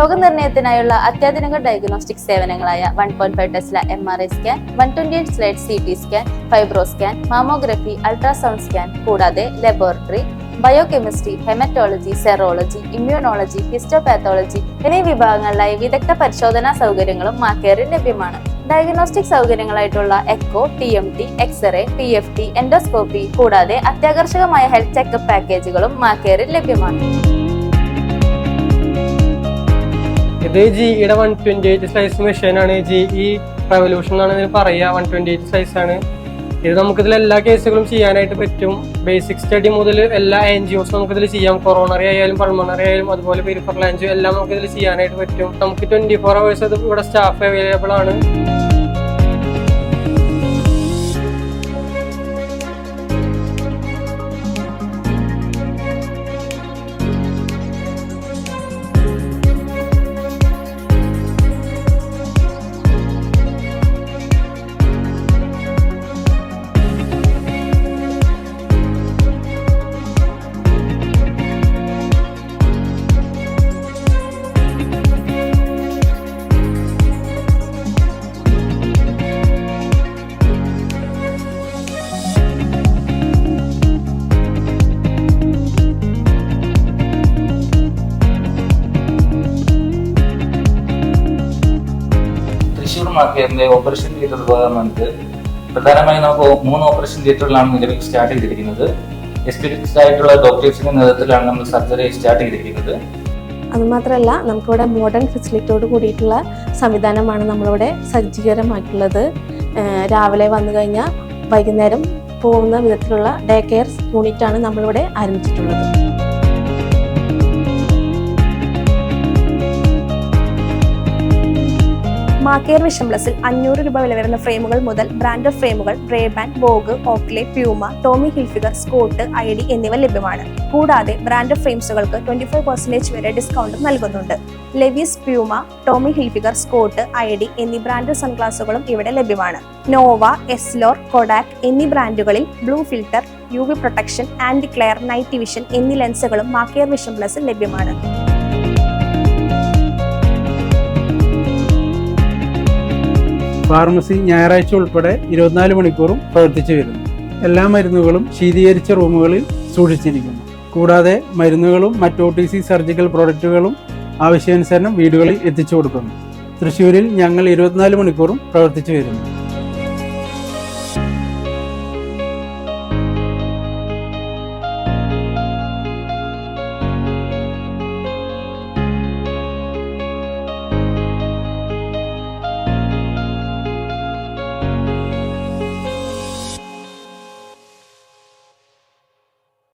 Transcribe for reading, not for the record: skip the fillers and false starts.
രോഗനിർണയത്തിനായുള്ള അത്യാധുനിക ഡയഗ്നോസ്റ്റിക് സേവനങ്ങളായ 1.5 tesla MRI scan, 128 slice CT scan, fibro scan, mammography, ultrasound scan കൂടാതെ laboratory, biochemistry, haematology, serology, immunology, histopathology എന്നീ വിഭാഗങ്ങളിലായി വിദഗ്ധ പരിശോധനാ സൗകര്യങ്ങളും മാക്കേറിൽ ലഭ്യമാണ്. ഡയഗ്നോസ്റ്റിക് സൗകര്യങ്ങളായിട്ടുള്ള echo, TMT, X-ray, PFT, endoscopy കൂടാതെ അത്യാകർഷകമായ ഹെൽത്ത് ചെക്കപ്പ് പാക്കേജുകളും മാക്കേറിൽ ലഭ്യമാണ്. ഇത് GEയുടെ 128 സ്ലൈസ് മെഷീനാണ്. GE റെവല്യൂഷൻ എന്നാണ് ഇതിന് പറയുക. 128 സ്ലൈസ് ആണ് ഇത്. നമുക്കിതിൽ എല്ലാ കേസുകളും ചെയ്യാനായിട്ട് പറ്റും. ബേസിക് സ്റ്റഡി മുതൽ എല്ലാ ആൻജിയോസും നമുക്കിതിൽ ചെയ്യാം. കൊറോണറി ആയാലും പൾമണറി ആയാലും അതുപോലെ പെരിഫറൽ ആൻജിയോ എല്ലാം നമുക്കിതിൽ ചെയ്യാനായിട്ട് പറ്റും. നമുക്ക് 24 hours ഇവിടെ സ്റ്റാഫ് അവൈലബിൾ ആണ്. മാക്കേറിന്റെ ഓപ്പറേഷൻ തിയേറ്റർ വിഭാഗം വന്നിട്ട് പ്രധാനമായും നമുക്ക് 3 ഓപ്പറേഷൻ തിയേറ്ററിലാണ് നിലവിൽ സ്റ്റാർട്ട് ചെയ്തിരിക്കുന്നത്. എക്സ്പീരിയൻസ്ഡ് ആയിട്ടുള്ള ഡോക്ടേഴ്സിന്റെ നേതൃത്വത്തിലാണ് നമ്മൾ സർജറി സ്റ്റാർട്ട് ചെയ്തിരിക്കുന്നത്. അതുമാത്രമല്ല നമുക്കിവിടെ മോഡേൺ ഫെസിലിറ്റിയോട് കൂടിയിട്ടുള്ള സംവിധാനമാണ് നമ്മളിവിടെ സജ്ജീകരമായിട്ടുള്ളത്. രാവിലെ വന്നു കഴിഞ്ഞാൽ വൈകുന്നേരം പോകുന്ന വിധത്തിലുള്ള ഡേ കെയർ യൂണിറ്റാണ് നമ്മളിവിടെ ആരംഭിച്ചിട്ടുള്ളത്. മാക്കേർ വിഷൻ പ്ലസിൽ 500 രൂപ വില വരുന്ന ഫ്രെയിമുകൾ മുതൽ ബ്രാൻഡഡ് ഫ്രെയിമുകൾ Ray-Ban, Vogue, Oakley, Puma, Tommy Hilfiger, Scott, ID എന്നിവ ലഭ്യമാണ്. കൂടാതെ ബ്രാൻഡഡ് ഫ്രെയിംസുകൾക്ക് 25% വരെ ഡിസ്കൗണ്ടും നൽകുന്നുണ്ട്. Levi's, Puma, Tommy Hilfiger, Scott, ID എന്നീ ബ്രാൻഡഡ് സൺഗ്ലാസുകളും ഇവിടെ ലഭ്യമാണ്. നോവ, എസ്ലോർ, കൊഡാക് എന്നീ ബ്രാൻഡുകളിൽ blue filter, UV protection, anti glare, night vision എന്നീ ലെൻസുകളും മാക്കേർ വിഷൻ പ്ലസിൽ ലഭ്യമാണ്. ഫാർമസി ഞായറാഴ്ച ഉൾപ്പെടെ 24 മണിക്കൂറും പ്രവർത്തിച്ചു വരുന്നു. എല്ലാ മരുന്നുകളും ശീതീകരിച്ച റൂമുകളിൽ സൂക്ഷിച്ചിരിക്കുന്നു. കൂടാതെ മരുന്നുകളും മറ്റ് OTC സർജിക്കൽ പ്രോഡക്റ്റുകളും ആവശ്യാനുസരണം വീടുകളിൽ എത്തിച്ചു കൊടുക്കുന്നു. തൃശ്ശൂരിൽ ഞങ്ങൾ 24 മണിക്കൂറും പ്രവർത്തിച്ചു വരുന്നു.